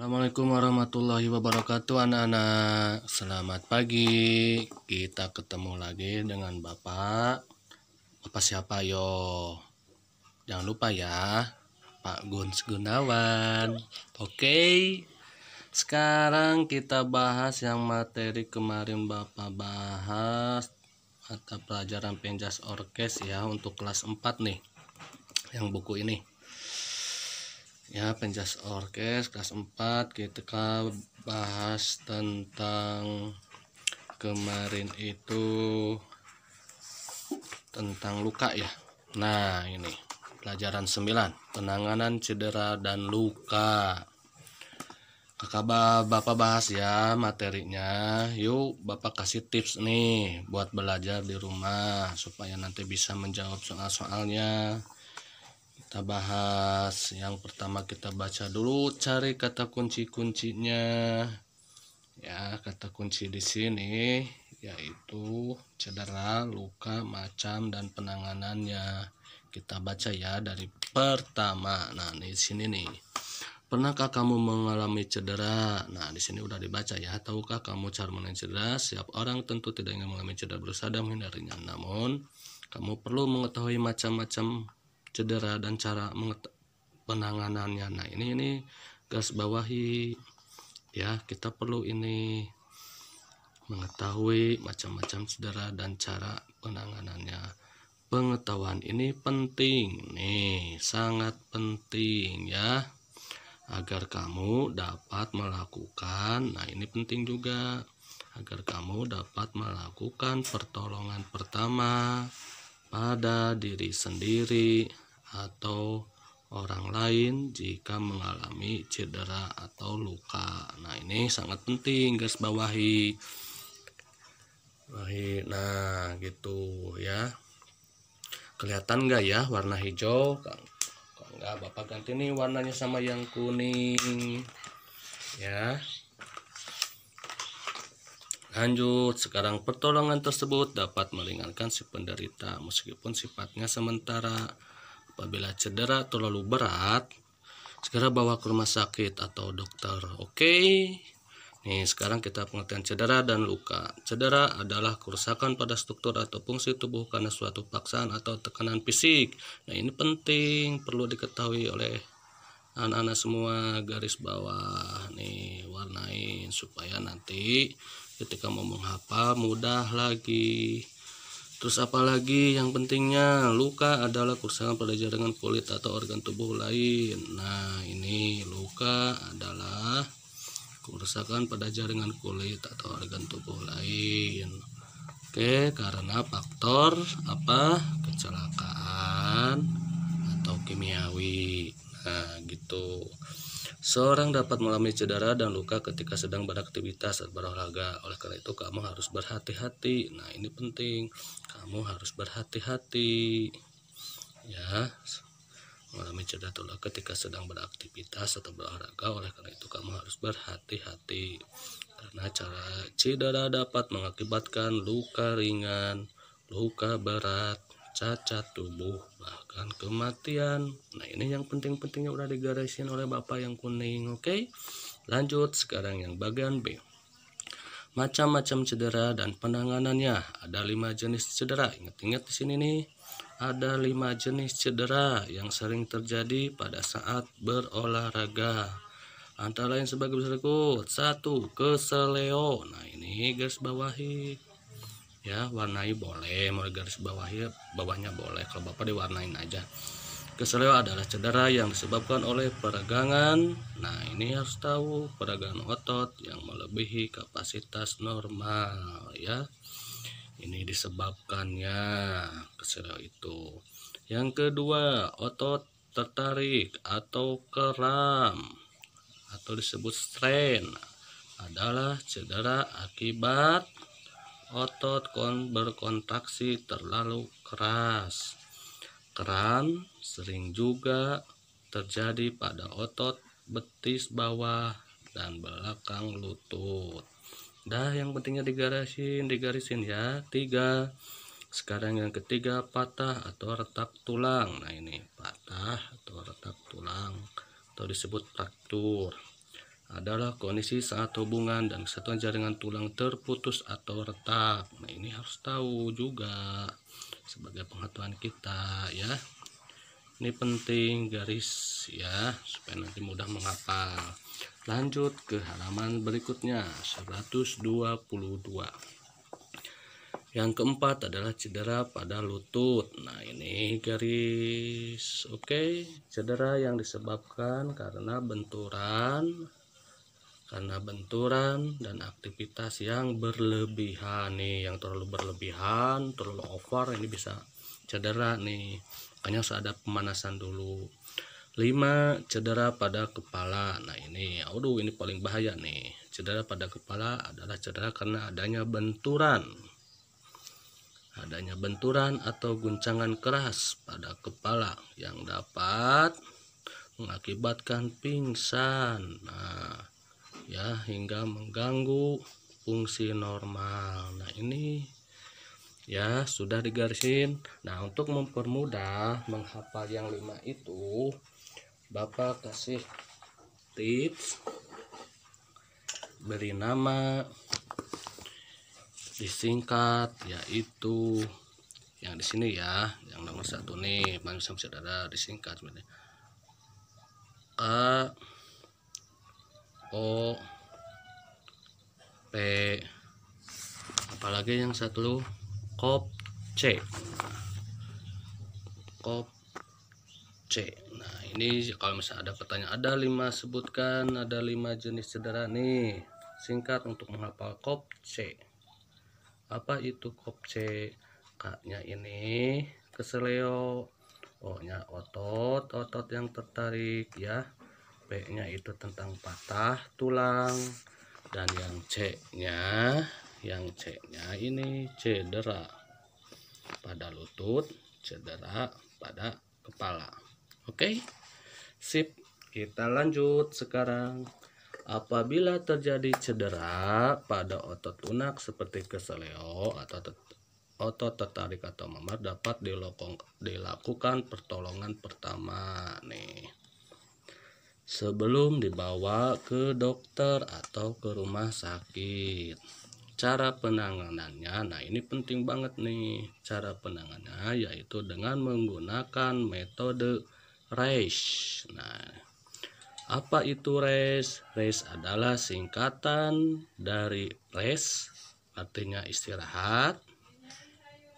Assalamualaikum warahmatullahi wabarakatuh, anak-anak. Selamat pagi. Kita ketemu lagi dengan Bapak. Bapak siapa yo? Jangan lupa ya, Pak Guns Gunawan. Oke. Sekarang kita bahas yang materi kemarin Bapak bahas, mata pelajaran penjas orkes ya, untuk kelas 4 nih. Yang buku ini. Ya, penjas orkes kelas 4 kita bahas tentang kemarin itu tentang luka ya. Nah, ini pelajaran 9, penanganan cedera dan luka. Bapak bahas ya materinya. Yuk Bapak kasih tips nih buat belajar di rumah supaya nanti bisa menjawab soal-soalnya. Kita bahas yang pertama, kita baca dulu, cari kata kunci-kuncinya. Ya, kata kunci di sini yaitu cedera, luka, macam, dan penanganannya. Kita baca ya dari pertama. Nah, di sini nih. Pernahkah kamu mengalami cedera? Nah, di sini udah dibaca ya. Tahukah kamu cara mengenai cedera? Setiap orang tentu tidak ingin mengalami cedera, berusaha dan menghindarinya. Namun, kamu perlu mengetahui macam-macam cedera dan cara penanganannya. Nah, ini garis bawahi ya, kita perlu ini mengetahui macam-macam cedera dan cara penanganannya. Pengetahuan ini penting nih, sangat penting ya, agar kamu dapat melakukan. Nah, ini penting juga agar kamu dapat melakukan pertolongan pertama pada diri sendiri atau orang lain jika mengalami cedera atau luka. Nah, ini sangat penting, guys, bawahi. Nah, gitu ya. Kelihatan nggak ya warna hijau? Kalau nggak, Bapak ganti nih warnanya sama yang kuning ya. Lanjut, sekarang pertolongan tersebut dapat meringankan si penderita meskipun sifatnya sementara. Apabila cedera terlalu berat, segera bawa ke rumah sakit atau dokter. Oke. Nih, sekarang kita pengertian cedera dan luka. Cedera adalah kerusakan pada struktur atau fungsi tubuh karena suatu paksaan atau tekanan fisik. Nah, ini penting, perlu diketahui oleh anak-anak semua. Garis bawah nih, warnain supaya nanti ketika mau menghafal mudah lagi. Terus apalagi yang pentingnya, luka adalah kerusakan pada jaringan kulit atau organ tubuh lain. Nah, ini luka adalah kerusakan pada jaringan kulit atau organ tubuh lain. Oke, karena faktor apa? Kecelakaan atau kimiawi. Nah, gitu. Seorang dapat mengalami cedera dan luka ketika sedang beraktivitas atau berolahraga. Oleh karena itu kamu harus berhati-hati. Nah, ini penting. Kamu harus berhati-hati. Ya. Mengalami cedera atau luka ketika sedang beraktivitas atau berolahraga. Oleh karena itu kamu harus berhati-hati. Karena cedera dapat mengakibatkan luka ringan, luka berat, cacat tubuh, bahkan kematian. Nah, ini yang penting-pentingnya udah digarisin oleh Bapak yang kuning. Oke. Lanjut, sekarang yang bagian B. Macam-macam cedera dan penanganannya. Ada 5 jenis cedera. Ingat-ingat di sini nih. Ada 5 jenis cedera yang sering terjadi pada saat berolahraga. Antara lain sebagai berikut. 1. Keseleo. Nah, ini garis bawahi ya, warnai boleh, mau garis bawahi, bawahnya boleh, kalau Bapak diwarnain aja. Keseleo adalah cedera yang disebabkan oleh peregangan. Nah, ini harus tahu, peregangan otot yang melebihi kapasitas normal ya. Ini disebabkannya keseleo itu. Yang kedua, otot tertarik atau kram atau disebut strain adalah cedera akibat otot berkontraksi terlalu keras. Kram sering juga terjadi pada otot betis bawah dan belakang lutut. Dah, yang pentingnya digarisin ya. 3. Sekarang yang ketiga, patah atau retak tulang. Nah, ini patah atau retak tulang atau disebut fraktur adalah kondisi saat hubungan dan kesatuan jaringan tulang terputus atau retak. Nah, ini harus tahu juga sebagai pengetahuan kita ya. Ini penting garis ya, supaya nanti mudah menghafal. Lanjut ke halaman berikutnya 122. Yang keempat adalah cedera pada lutut. Nah, ini garis. Oke, cedera yang disebabkan karena benturan dan aktivitas yang berlebihan nih, yang terlalu berlebihan, terlalu over, ini bisa cedera nih. Makanya harus ada pemanasan dulu. 5. Cedera pada kepala. Nah, ini aduh, ini paling bahaya nih. Cedera pada kepala adalah cedera karena adanya benturan atau guncangan keras pada kepala yang dapat mengakibatkan pingsan. Nah, ya, hingga mengganggu fungsi normal. Nah, ini ya sudah digarisin. Nah, untuk mempermudah menghafal yang 5 itu, Bapak kasih tips, beri nama, disingkat, yaitu yang di sini ya, yang nomor 1 nih, manusia saudara disingkat sebenarnya K O P, apalagi yang satu kop C. Kop C. Nah, ini kalau misalnya ada pertanyaan, ada 5, sebutkan ada 5 jenis cedera nih. Singkat untuk menghafal kop C. Apa itu kop C? K-nya ini keseleo, O-nya otot yang tertarik ya. P-nya itu tentang patah tulang, dan yang C-nya ini cedera pada lutut, cedera pada kepala. Oke, sip. Kita lanjut sekarang. Apabila terjadi cedera pada otot lunak seperti keseleo atau otot tertarik atau memar, dapat dilakukan pertolongan pertama nih, sebelum dibawa ke dokter atau ke rumah sakit. Cara penanganannya, nah ini penting banget nih. Cara penanganannya yaitu dengan menggunakan metode RACE. Nah, apa itu RACE? RACE adalah singkatan dari rest, artinya istirahat,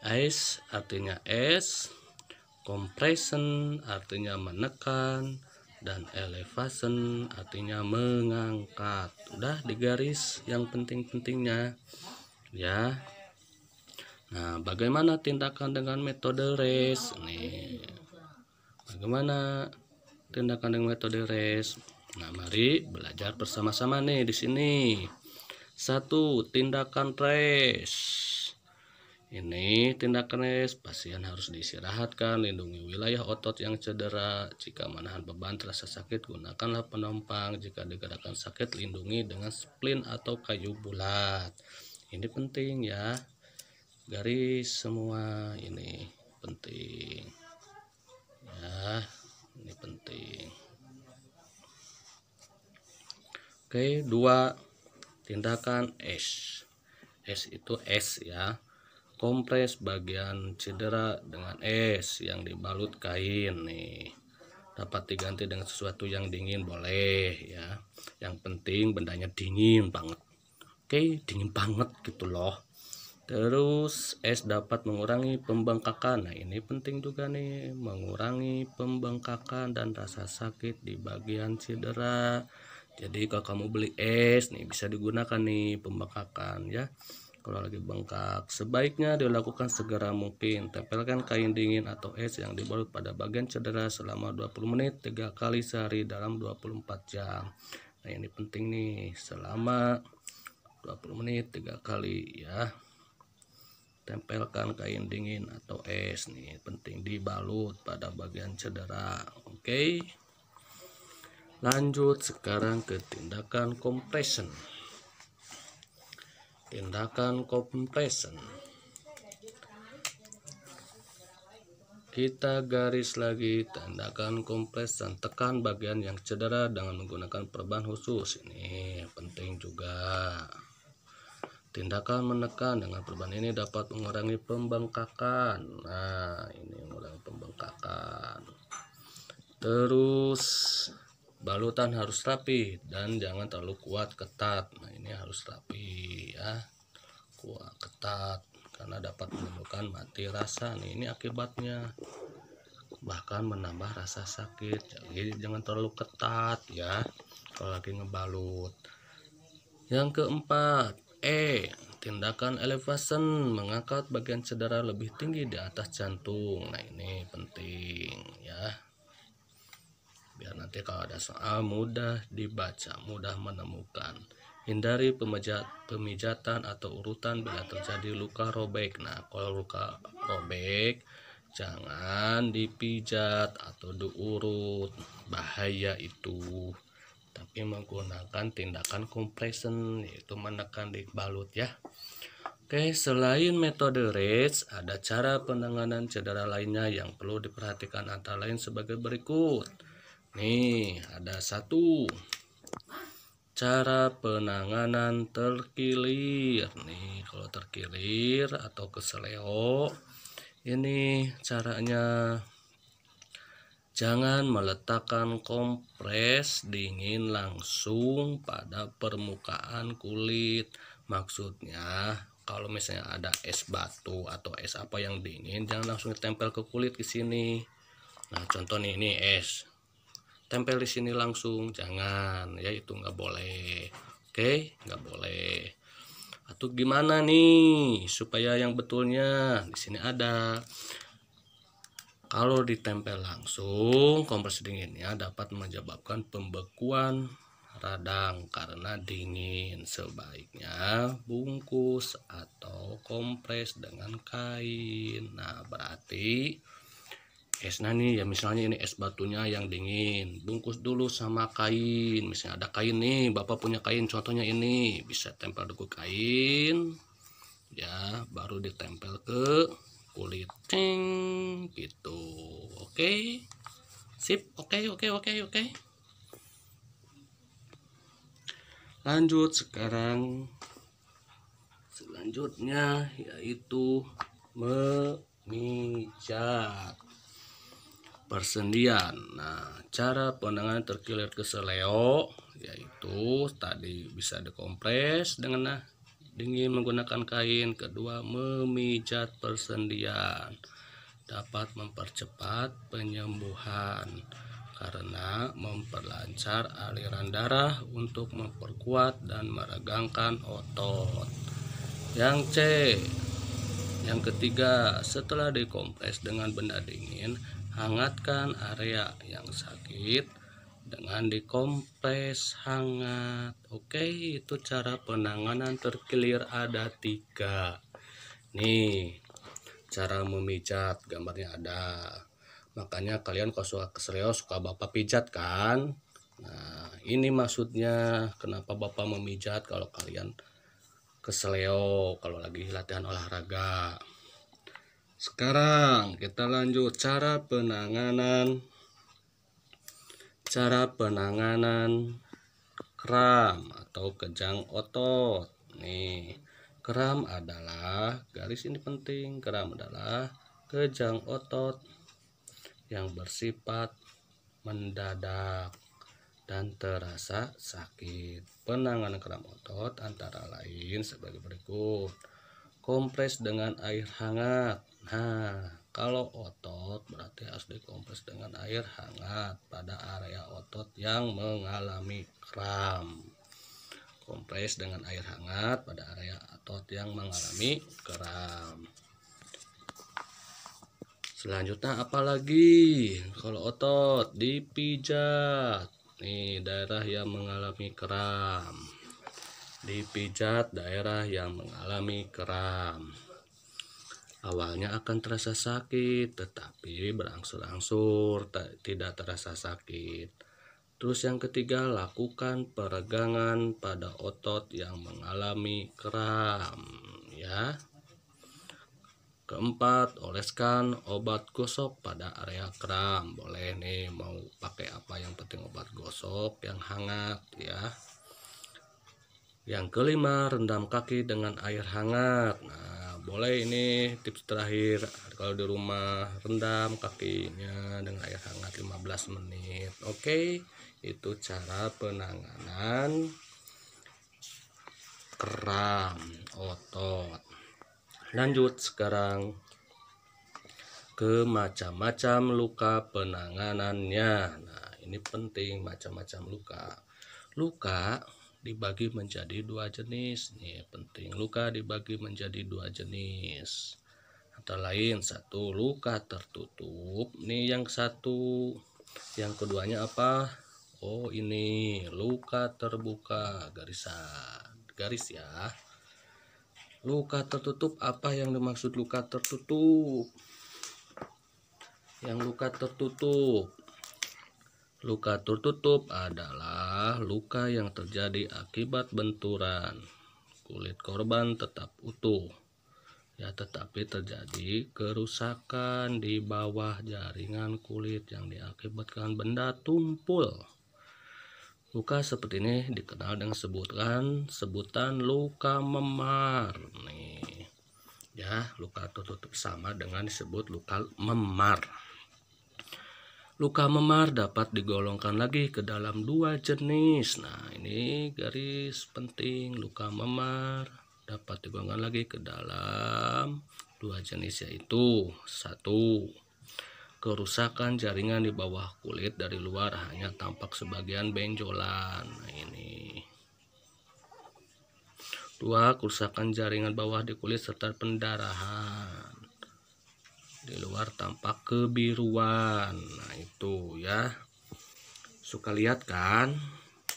ice artinya es, compression artinya menekan, dan elevation artinya mengangkat. Udah digaris yang penting-pentingnya ya. Nah, bagaimana tindakan dengan metode RACE nih? Bagaimana tindakan dengan metode RACE? Nah, mari belajar bersama-sama nih di sini. 1. Tindakan RACE. Ini tindakan RACE, pasien harus diistirahatkan, lindungi wilayah otot yang cedera. Jika menahan beban terasa sakit, gunakanlah penopang. Jika digerakkan sakit, lindungi dengan splint atau kayu bulat. Ini penting ya, garis semua ini penting ya, ini penting. Oke, 2. Tindakan S. S itu es ya. Kompres bagian cedera dengan es yang dibalut kain nih. Dapat diganti dengan sesuatu yang dingin boleh ya. Yang penting bendanya dingin banget. Oke, dingin banget gitu loh. Terus es dapat mengurangi pembengkakan. Nah, ini penting juga nih, mengurangi pembengkakan dan rasa sakit di bagian cedera. Jadi kalau kamu beli es nih, bisa digunakan nih pembengkakan ya. Kalau lagi bengkak, sebaiknya dilakukan segera mungkin. Tempelkan kain dingin atau es yang dibalut pada bagian cedera selama 20 menit 3 kali sehari dalam 24 jam. Nah, ini penting nih, selama 20 menit 3 kali ya. Tempelkan kain dingin atau es nih, penting dibalut pada bagian cedera. Oke. Lanjut sekarang ke tindakan compression. Tindakan compression. Kita garis lagi tindakan kompres dan tekan bagian yang cedera dengan menggunakan perban khusus. Ini penting juga. Tindakan menekan dengan perban ini dapat mengurangi pembengkakan. Nah, ini mengurangi pembengkakan. Terus balutan harus rapi dan jangan terlalu kuat ketat. Nah, ini harus rapi ya. Kuat ketat karena dapat menimbulkan mati rasa. Nih, ini akibatnya. Bahkan menambah rasa sakit. Jadi jangan terlalu ketat ya kalau lagi ngebalut. Yang keempat, tindakan elevation, mengangkat bagian cedera lebih tinggi di atas jantung. Nah, ini penting ya. Biar nanti kalau ada soal mudah dibaca, mudah menemukan. Hindari pemijatan atau urutan bila terjadi luka robek. Nah, kalau luka robek jangan dipijat atau diurut. Bahaya itu. Tapi menggunakan tindakan compression, yaitu menekan di balut ya. Oke, selain metode RETS, ada cara penanganan cedera lainnya yang perlu diperhatikan antara lain sebagai berikut. Nih, ada satu. Cara penanganan terkilir. Nih, kalau terkilir atau keseleo, ini caranya jangan meletakkan kompres dingin langsung pada permukaan kulit. Maksudnya kalau misalnya ada es batu atau es apa yang dingin, jangan langsung ditempel ke kulit di sini. Nah, contoh nih, ini es. Tempel di sini langsung, jangan ya, itu nggak boleh. Oke, nggak boleh. Atau gimana nih supaya yang betulnya? Di sini ada. Kalau ditempel langsung, kompres dinginnya dapat menyebabkan pembekuan radang karena dingin. Sebaiknya bungkus atau kompres dengan kain. Nah, berarti esnya nih ya, misalnya ini es batunya yang dingin, bungkus dulu sama kain. Misalnya ada kain nih, Bapak punya kain, contohnya ini, bisa tempel dulu kain ya, baru ditempel ke kulit, ceng gitu. Oke, sip. Oke. Lanjut sekarang, selanjutnya yaitu memijat persendian. Nah, cara penanganan terkilir keseleo yaitu tadi bisa dikompres dengan dingin menggunakan kain. Kedua, memijat persendian dapat mempercepat penyembuhan karena memperlancar aliran darah untuk memperkuat dan meregangkan otot. Yang ketiga, setelah dikompres dengan benda dingin, hangatkan area yang sakit dengan dikompres hangat. Oke, itu cara penanganan terkilir ada 3. Nih, cara memijat gambarnya ada. Makanya kalian kalau suka keseleo suka Bapak pijat kan. Nah, ini maksudnya kenapa Bapak memijat kalau kalian keseleo kalau lagi latihan olahraga. Sekarang kita lanjut cara penanganan kram atau kejang otot. Nih, kram adalah, garis ini penting, kram adalah kejang otot yang bersifat mendadak dan terasa sakit. Penanganan kram otot antara lain sebagai berikut. Kompres dengan air hangat. Nah, kalau otot berarti harus dikompres dengan air hangat pada area otot yang mengalami kram. Kompres dengan air hangat pada area otot yang mengalami kram. Selanjutnya apalagi? Kalau otot dipijat. Nih, daerah yang mengalami kram. Dipijat daerah yang mengalami kram. Awalnya akan terasa sakit, tetapi berangsur-angsur tidak terasa sakit. Terus yang ketiga, lakukan peregangan pada otot yang mengalami kram ya. keempat, oleskan obat gosok pada area kram. Boleh nih mau pakai apa, yang penting obat gosok yang hangat ya. Yang kelima, rendam kaki dengan air hangat. Nah, boleh ini tips terakhir kalau di rumah, rendam kakinya dengan air hangat 15 menit. Oke, itu cara penanganan kram otot. Lanjut sekarang ke macam-macam luka penanganannya. Nah, ini penting, macam-macam luka. Luka dibagi menjadi dua jenis. Nih, penting. Luka dibagi menjadi dua jenis. Antara lain, satu luka tertutup. Nih yang satu. Yang keduanya apa? Oh, ini luka terbuka, garis ya. Luka tertutup, apa yang dimaksud luka tertutup? Yang luka tertutup. Luka tertutup adalah luka yang terjadi akibat benturan. Kulit korban tetap utuh, ya, tetapi terjadi kerusakan di bawah jaringan kulit yang diakibatkan benda tumpul. Luka seperti ini dikenal dengan sebutan luka memar. Nih, ya, luka tertutup sama dengan disebut luka memar. Luka memar dapat digolongkan lagi ke dalam dua jenis. Nah, ini garis penting. Luka memar dapat digolongkan lagi ke dalam dua jenis, yaitu satu, kerusakan jaringan di bawah kulit dari luar hanya tampak sebagian benjolan. Nah, ini. Dua, kerusakan jaringan bawah di kulit serta pendarahan. Di luar tampak kebiruan. Nah, itu ya. Suka lihat kan?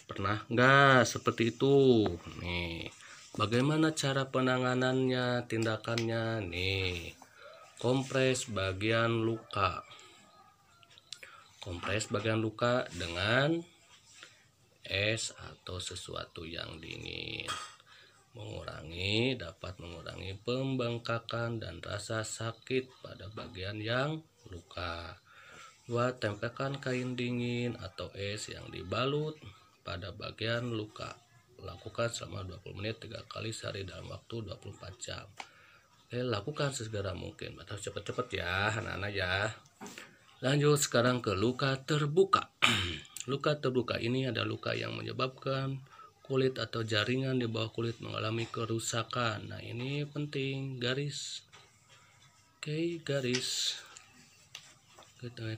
Pernah nggak seperti itu? Nih, bagaimana cara penanganannya, tindakannya? Nih, kompres bagian luka. Kompres bagian luka dengan es atau sesuatu yang dingin. Dapat mengurangi pembengkakan dan rasa sakit pada bagian yang luka. 2. Tempelkan kain dingin atau es yang dibalut pada bagian luka. Lakukan selama 20 menit 3 kali sehari dalam waktu 24 jam. Oke, lakukan sesegera mungkin atau cepat-cepat ya anak-anak ya. Lanjut sekarang ke luka terbuka. Luka terbuka ini ada luka yang menyebabkan kulit atau jaringan di bawah kulit mengalami kerusakan. Nah, ini penting, garis. Oke, garis.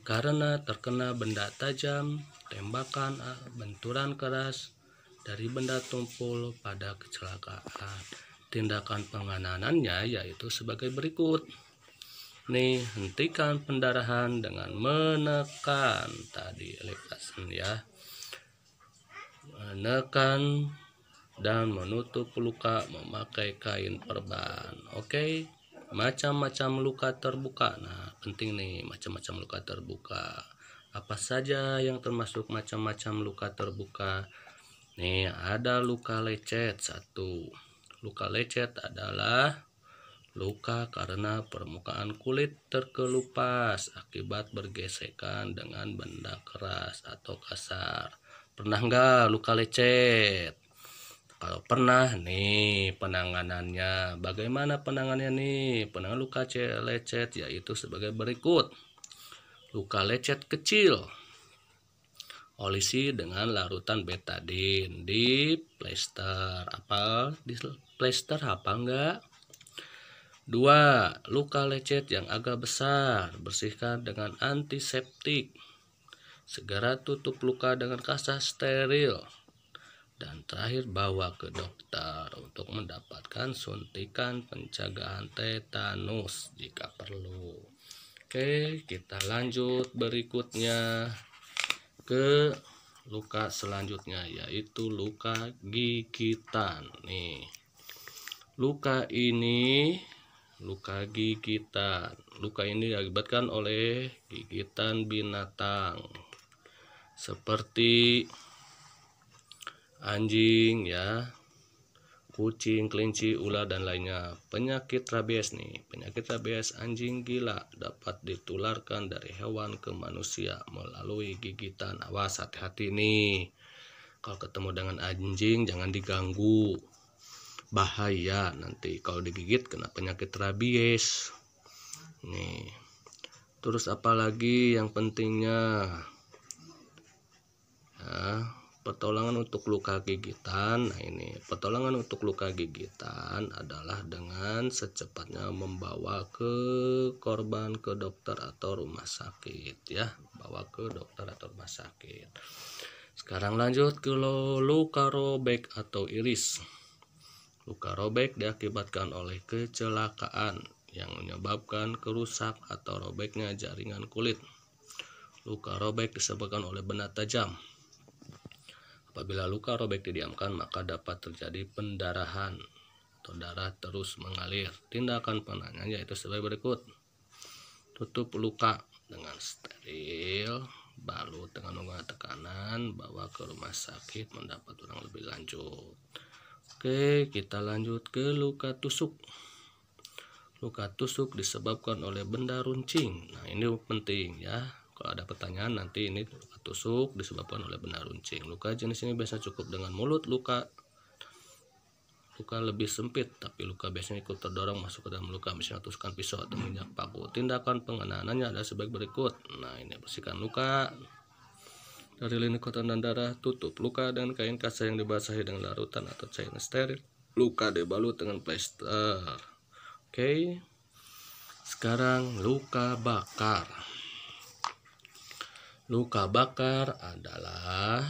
Karena terkena benda tajam, tembakan, benturan keras dari benda tumpul pada kecelakaan. Tindakan penanganannya yaitu sebagai berikut. Nih, hentikan pendarahan dengan menekan tadi elevation ya. Menekan dan menutup luka memakai kain perban. Oke. Macam-macam luka terbuka. Nah, penting nih, macam-macam luka terbuka. Apa saja yang termasuk macam-macam luka terbuka? Nih, ada luka lecet. 1. Luka lecet adalah luka karena permukaan kulit terkelupas akibat bergesekan dengan benda keras atau kasar. Pernah nggak luka lecet? Kalau pernah, nih penanganannya. Bagaimana penanganannya nih? Penanganan luka lecet yaitu sebagai berikut. Luka lecet kecil, olesi dengan larutan betadin di plester. Apa enggak? 2. Luka lecet yang agak besar, bersihkan dengan antiseptik. Segera tutup luka dengan kasa steril. Dan terakhir, bawa ke dokter untuk mendapatkan suntikan pencegahan tetanus jika perlu. Oke, kita lanjut berikutnya ke luka selanjutnya, yaitu luka gigitan. Nih, luka gigitan. Luka ini diakibatkan oleh gigitan binatang seperti anjing ya, kucing, kelinci, ular, dan lainnya. Penyakit rabies nih, penyakit rabies anjing gila dapat ditularkan dari hewan ke manusia melalui gigitan. Awas, hati-hati nih, kalau ketemu dengan anjing jangan diganggu, bahaya nanti kalau digigit kena penyakit rabies nih. Terus apalagi yang pentingnya ya, pertolongan untuk luka gigitan. Nah ini pertolongan untuk luka gigitan adalah dengan secepatnya membawa ke korban ke dokter atau rumah sakit ya, bawa ke dokter atau rumah sakit. Sekarang lanjut ke luka robek atau iris. Luka robek diakibatkan oleh kecelakaan yang menyebabkan kerusak atau robeknya jaringan kulit. Luka robek disebabkan oleh benda tajam. Apabila luka robek didiamkan, maka dapat terjadi pendarahan atau darah terus mengalir. Tindakan penanganan yaitu sebagai berikut. Tutup luka dengan steril, balut dengan menggunakan tekanan, bawa ke rumah sakit mendapat urang lebih lanjut. Oke, kita lanjut ke luka tusuk. Luka tusuk disebabkan oleh benda runcing. Nah, ini penting ya. Kalau ada pertanyaan nanti ini luka tusuk disebabkan oleh benda runcing. Luka jenis ini biasa cukup dengan mulut, luka lebih sempit, tapi luka biasanya ikut terdorong masuk ke dalam luka, misalnya tusukkan pisau atau minyak paku. Tindakan penanganannya ada sebagai berikut. Nah, ini bersihkan luka dari lini kotoran dan darah, tutup luka dengan kain kasar yang dibasahi dengan larutan atau cairan steril. Luka dibalut dengan plester. Oke. Sekarang luka bakar. Luka bakar adalah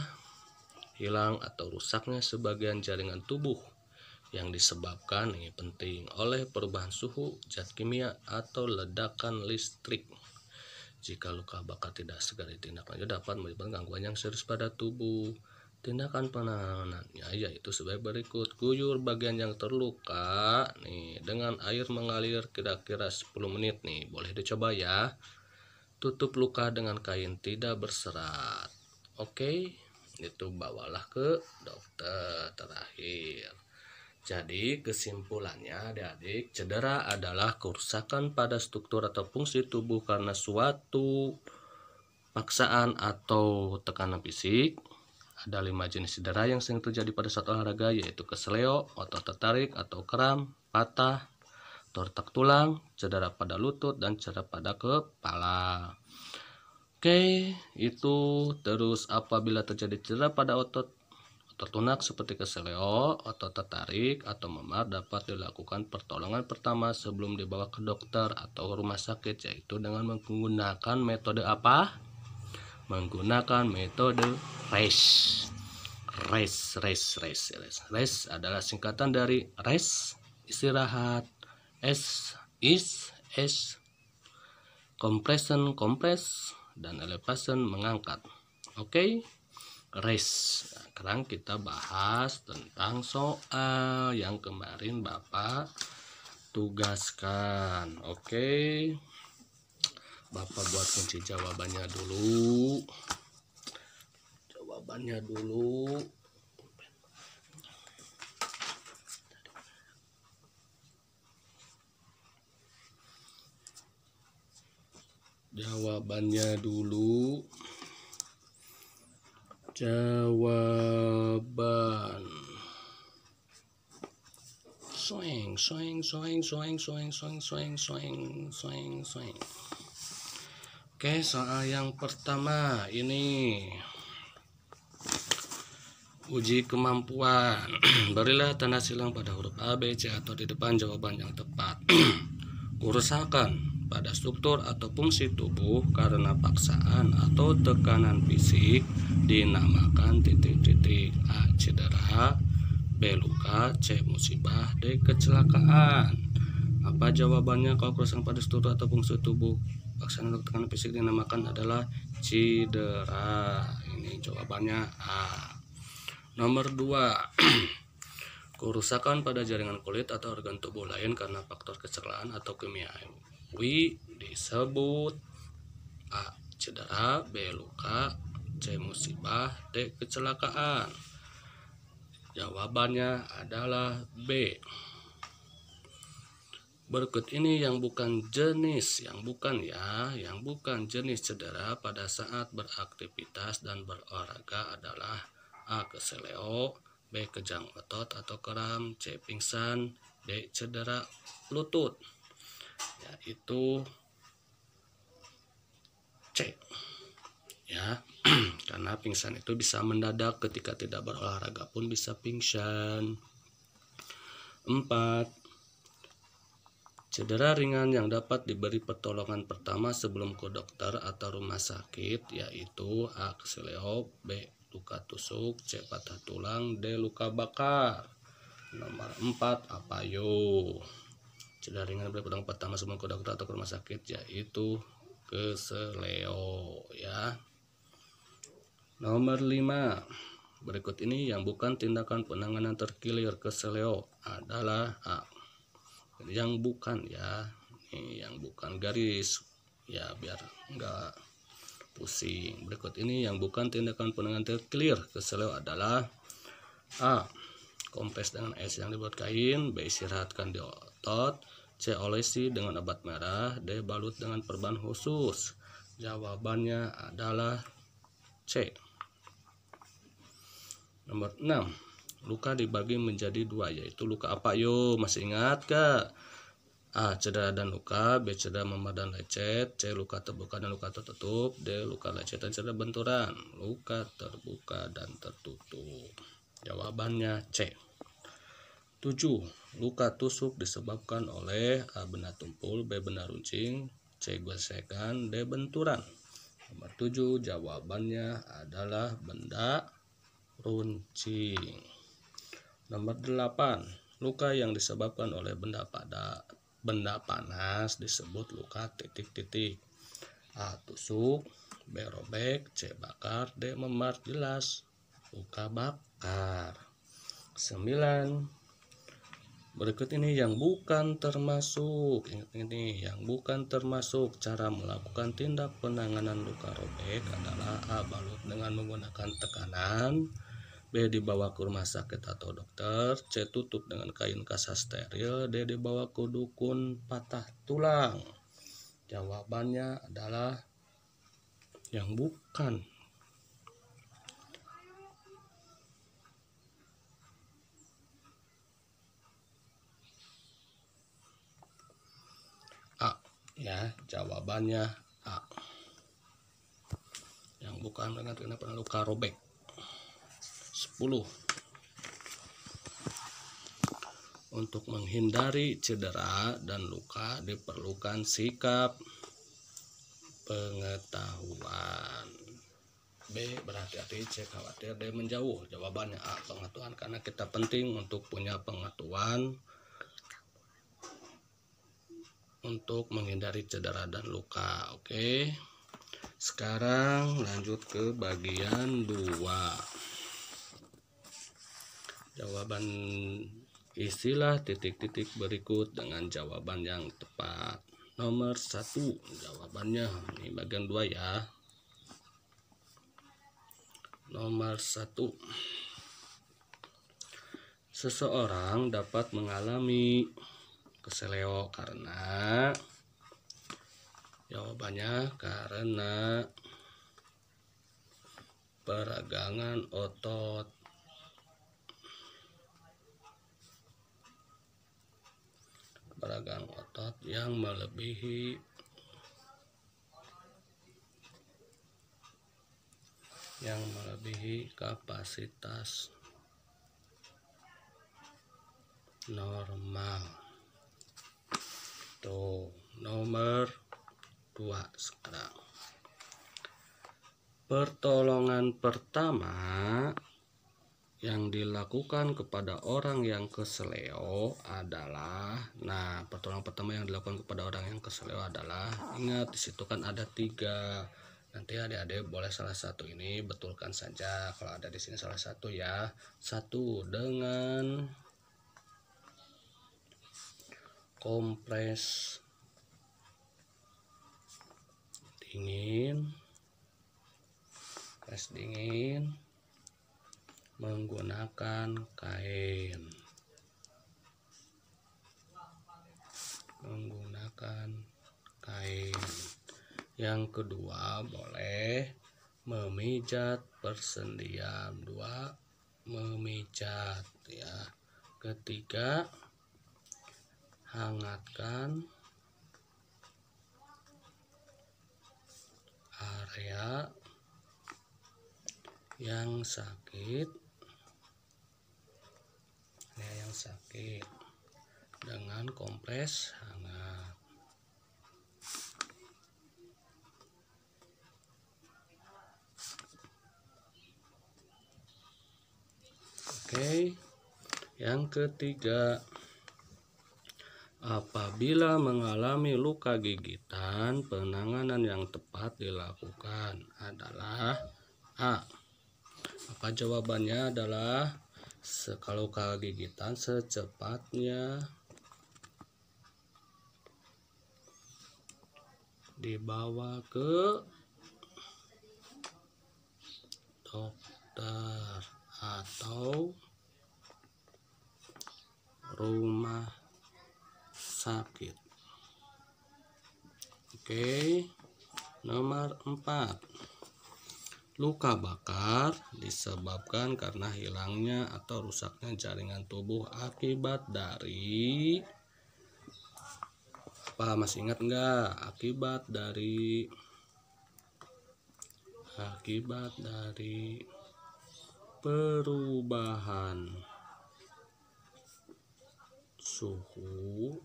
hilang atau rusaknya sebagian jaringan tubuh yang disebabkan, ini penting, oleh perubahan suhu, zat kimia, atau ledakan listrik. Jika luka bakar tidak segera ditindak lanjut dapat menyebabkan gangguan yang serius pada tubuh. Tindakan penanganannya yaitu sebagai berikut. Guyur bagian yang terluka nih dengan air mengalir kira-kira 10 menit nih. Boleh dicoba ya. Tutup luka dengan kain tidak berserat. Oke, itu bawalah ke dokter terakhir. Jadi kesimpulannya adik-adik, cedera adalah kerusakan pada struktur atau fungsi tubuh karena suatu paksaan atau tekanan fisik. Ada 5 jenis cedera yang sering terjadi pada suatu olahraga, yaitu keseleo, otot tertarik atau kram, patah, retak tulang, cedera pada lutut, dan cedera pada kepala. Oke, itu terus apabila terjadi cedera pada otot lunak seperti keseleo, otot tertarik, atau memar, dapat dilakukan pertolongan pertama sebelum dibawa ke dokter atau rumah sakit, yaitu dengan menggunakan metode apa? Menggunakan metode rest. Rest adalah singkatan dari rest, istirahat, S, compression, compress, dan elevation, mengangkat. Oke, rest. Nah, sekarang kita bahas tentang soal yang kemarin Bapak tugaskan. Oke, Bapak buat kunci jawabannya dulu. Jawaban. Soeng. Oke, soal yang pertama ini uji kemampuan. Berilah tanda silang pada huruf A, B, C atau di depan jawaban yang tepat. Kerusakan pada struktur atau fungsi tubuh karena paksaan atau tekanan fisik dinamakan titik-titik. A, cedera, B, luka, C, musibah, D, kecelakaan. Apa jawabannya kalau kerusakan pada struktur atau fungsi tubuh paksaan atau tekanan fisik dinamakan adalah cedera. Ini jawabannya A. Nomor 2. Kerusakan pada jaringan kulit atau organ tubuh lain karena faktor kecelakaan atau kimiawi disebut A, cedera, B, luka, C, musibah, D, kecelakaan. Jawabannya adalah B. Berikut ini yang bukan jenis cedera pada saat beraktivitas dan berolahraga adalah A. Keseleo, B. Kejang otot atau kram, C. Pingsan, D. Cedera lutut. Yaitu C. Ya, karena pingsan itu bisa mendadak, ketika tidak berolahraga pun bisa pingsan. 4. Cedera ringan yang dapat diberi pertolongan pertama sebelum ke dokter atau rumah sakit yaitu A. Keseleo, B. Luka tusuk, C. Patah tulang, D. Luka bakar. Nomor 4. Apayo. Cedera ringan diberi pertolongan pertama sebelum ke dokter atau ke rumah sakit yaitu keseleo ya. Nomor 5. Berikut ini yang bukan tindakan penanganan terkilir keseleo adalah A. Yang bukan ya, ini yang bukan garis ya biar enggak pusing. Berikut ini yang bukan tindakan penanganan terkilir keseleo adalah A. Kompres dengan es yang dibuat kain, B. Istirahatkan di otot, C. Olesi dengan obat merah, D. Balut dengan perban khusus. Jawabannya adalah C. Nomor 6. Luka dibagi menjadi 2 yaitu luka apa yo? Masih ingat gak? A. Cedera dan luka, B. Cedera memar dan lecet, C. Luka terbuka dan luka tertutup, D. Luka lecet dan cedera benturan. Luka terbuka dan tertutup. Jawabannya C. 7. Luka tusuk disebabkan oleh A. Benda tumpul, B. Benda runcing, C. Gesekan, D. Benturan. Nomor 7. Jawabannya adalah benda runcing. Nomor 8. Luka yang disebabkan oleh benda panas disebut luka titik-titik. A. Tusuk, B. Robek, C. Bakar, D. Memar. Jelas luka bakar. 9. Berikut ini yang bukan termasuk. Ingat ini yang bukan termasuk. Cara melakukan tindak penanganan luka robek adalah A. Balut dengan menggunakan tekanan, B. Dibawa ke rumah sakit atau dokter, C. Tutup dengan kain kasa steril, D. Dibawa ke dukun patah tulang. Jawabannya adalah yang bukan. A. Ya, jawabannya A. Yang bukan dengan tindakan luka robek. 10. Untuk menghindari cedera dan luka diperlukan sikap pengetahuan. B. Berhati-hati, C. Khawatir, D. Menjauh. Jawabannya A. Pengetahuan, karena kita penting untuk punya pengetahuan untuk menghindari cedera dan luka. Oke. Sekarang lanjut ke bagian 2. Jawaban isilah titik-titik berikut dengan jawaban yang tepat. Nomor 1 jawabannya ini bagian 2 ya. Nomor 1. Seseorang dapat mengalami keseleo karena jawabannya karena peragangan otot, yang melebihi kapasitas normal. Tuh, nomor 2 sekarang. Pertolongan pertama yang dilakukan kepada orang yang keseleo adalah, pertolongan pertama yang dilakukan kepada orang yang keseleo adalah, ingat di situ kan ada 3. Nanti adik-adik boleh salah satu ini betulkan saja kalau ada di sini salah satu ya. 1. Dengan kompres dingin, menggunakan kain. Menggunakan kain. Yang kedua, boleh memijat persendian. 2, memijat ya. Ketiga, hangatkan area yang sakit dengan kompres hangat. Oke. Yang ketiga, apabila mengalami luka gigitan, penanganan yang tepat dilakukan adalah A. Apa jawabannya adalah kalau luka gigitan secepatnya dibawa ke dokter atau rumah sakit. Oke. Nomor 4. Luka bakar disebabkan karena hilangnya atau rusaknya jaringan tubuh akibat dari apa? Masih ingat enggak? Akibat dari perubahan suhu,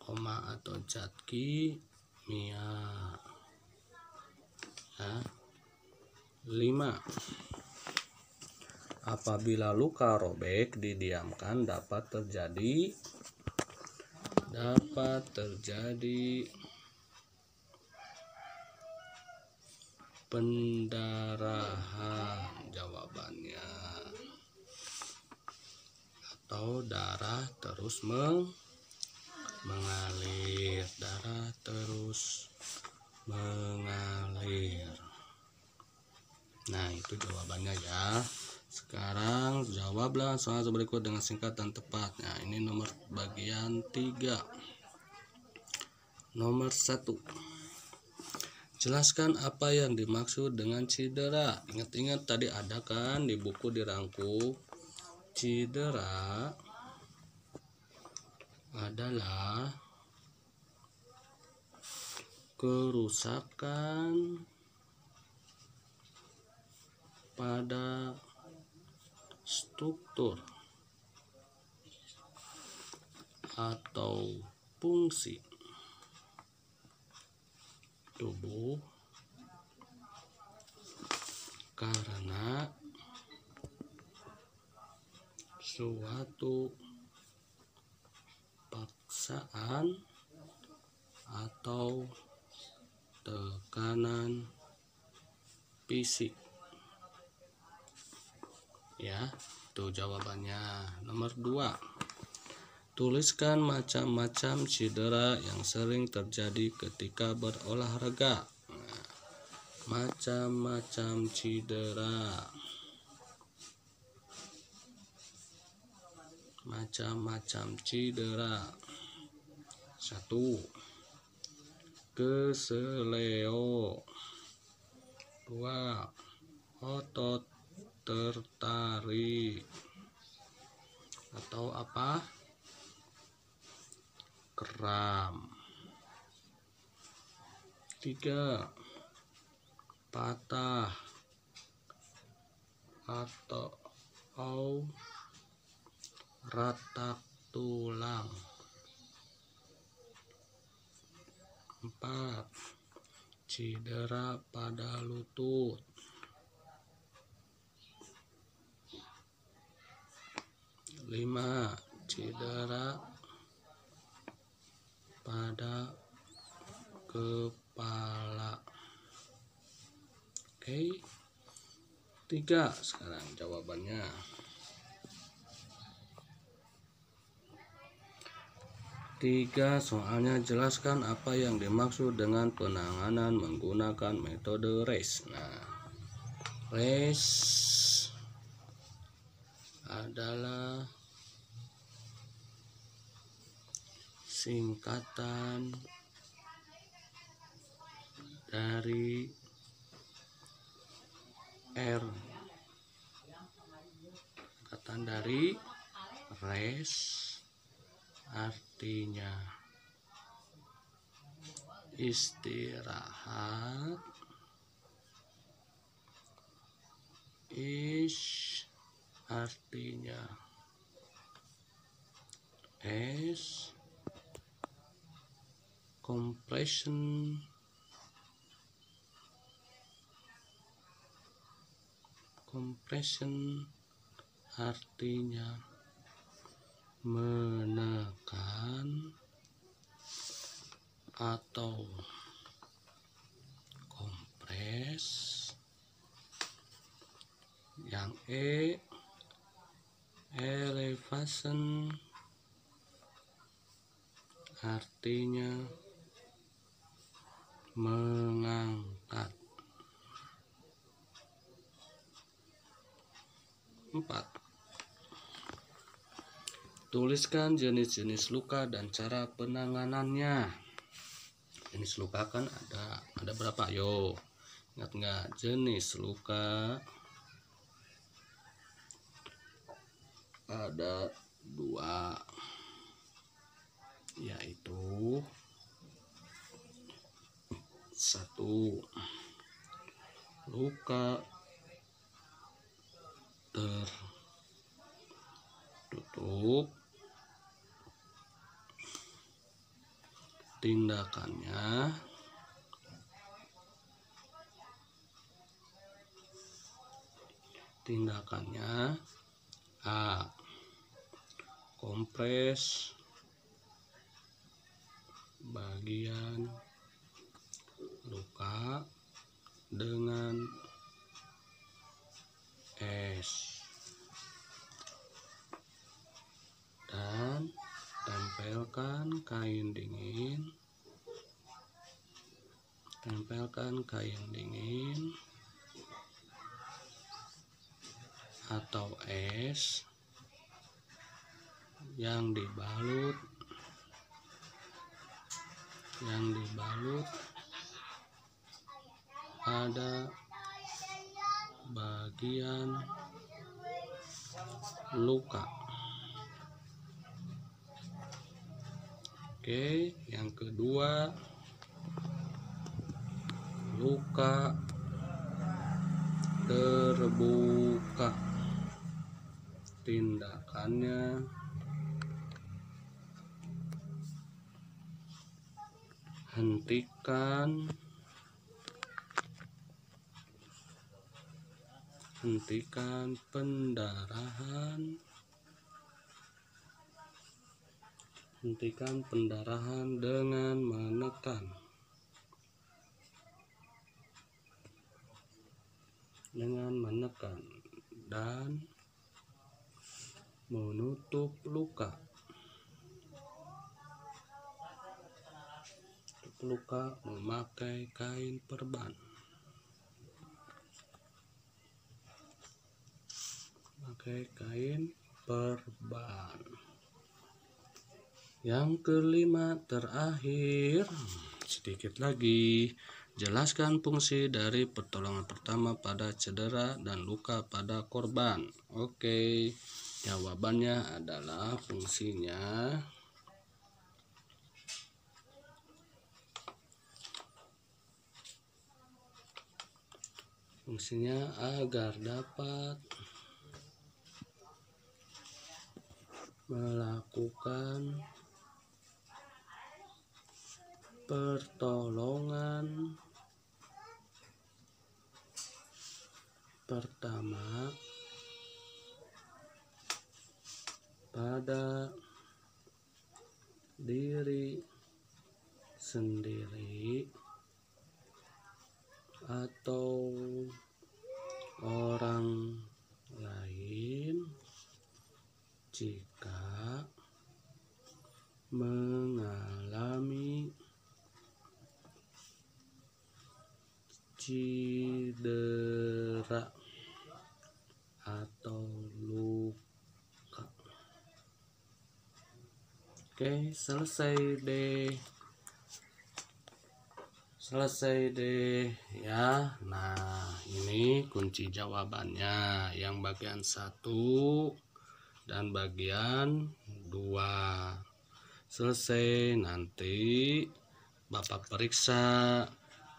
atau zat kimia. 5. Apabila luka robek didiamkan dapat terjadi pendarahan jawabannya, atau darah terus mengalir. Nah, itu jawabannya ya. Sekarang jawablah soal berikut dengan singkat dan tepat. Nah, ini nomor bagian 3. Nomor 1. Jelaskan apa yang dimaksud dengan cedera. Ingat-ingat tadi ada kan di buku dirangkum. Cedera adalah kerusakan pada struktur atau fungsi tubuh karena suatu paksaan atau tekanan fisik. Ya, itu jawabannya. Nomor 2. Tuliskan macam-macam cedera yang sering terjadi ketika berolahraga. Nah, macam-macam cedera. Macam-macam cedera. 1. Keseleo. 2. Otot tertarik atau apa? Kram. 3. Patah atau retak tulang. 4. Cedera pada lutut. 5. Cedera pada kepala. Oke. 3 sekarang jawabannya. 3 soalnya jelaskan apa yang dimaksud dengan penanganan menggunakan metode RACE. Nah, RACE adalah singkatan dari R, singkatan dari rest, artinya istirahat, is artinya S, compression artinya menekan atau kompres. Yang elevation artinya mengangkat. 4. Tuliskan jenis-jenis luka dan cara penanganannya. Jenis luka kan ada berapa? Yo, ingat nggak? Jenis luka ada 2, yaitu 1. Luka tertutup, tindakannya A. Kompres bagian luka dengan es dan tempelkan kain dingin atau es yang dibalut pada bagian luka. Oke, yang kedua, luka terbuka, tindakannya hentikan pendarahan dengan menekan dan menutup luka. Memakai kain perban. Yang kelima, terakhir, sedikit lagi, jelaskan fungsi dari pertolongan pertama pada cedera dan luka pada korban. Oke, jawabannya adalah fungsinya agar dapat melakukan pertolongan pertama pada diri sendiri atau orang lain jika mengalami cedera atau luka Oke, selesai deh ya. Nah, ini kunci jawabannya yang bagian 1 dan bagian 2. Selesai, nanti Bapak periksa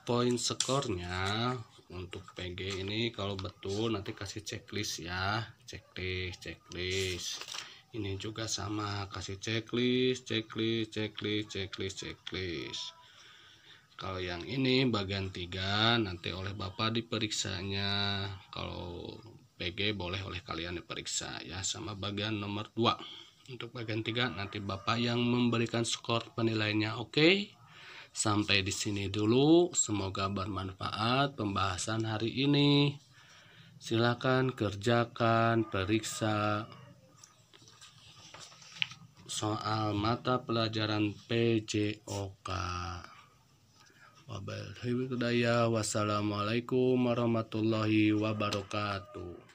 poin skornya untuk PG ini. Kalau betul nanti kasih checklist ya, checklist. Ini juga sama, kasih checklist. Kalau yang ini bagian 3 nanti oleh Bapak diperiksanya. Kalau PG boleh oleh kalian diperiksa ya, sama bagian nomor 2. Untuk bagian 3 nanti Bapak yang memberikan skor penilaiannya. Oke. Sampai di sini dulu. Semoga bermanfaat pembahasan hari ini. Silakan kerjakan, periksa soal mata pelajaran PJOK. Wassalamualaikum warahmatullahi wabarakatuh.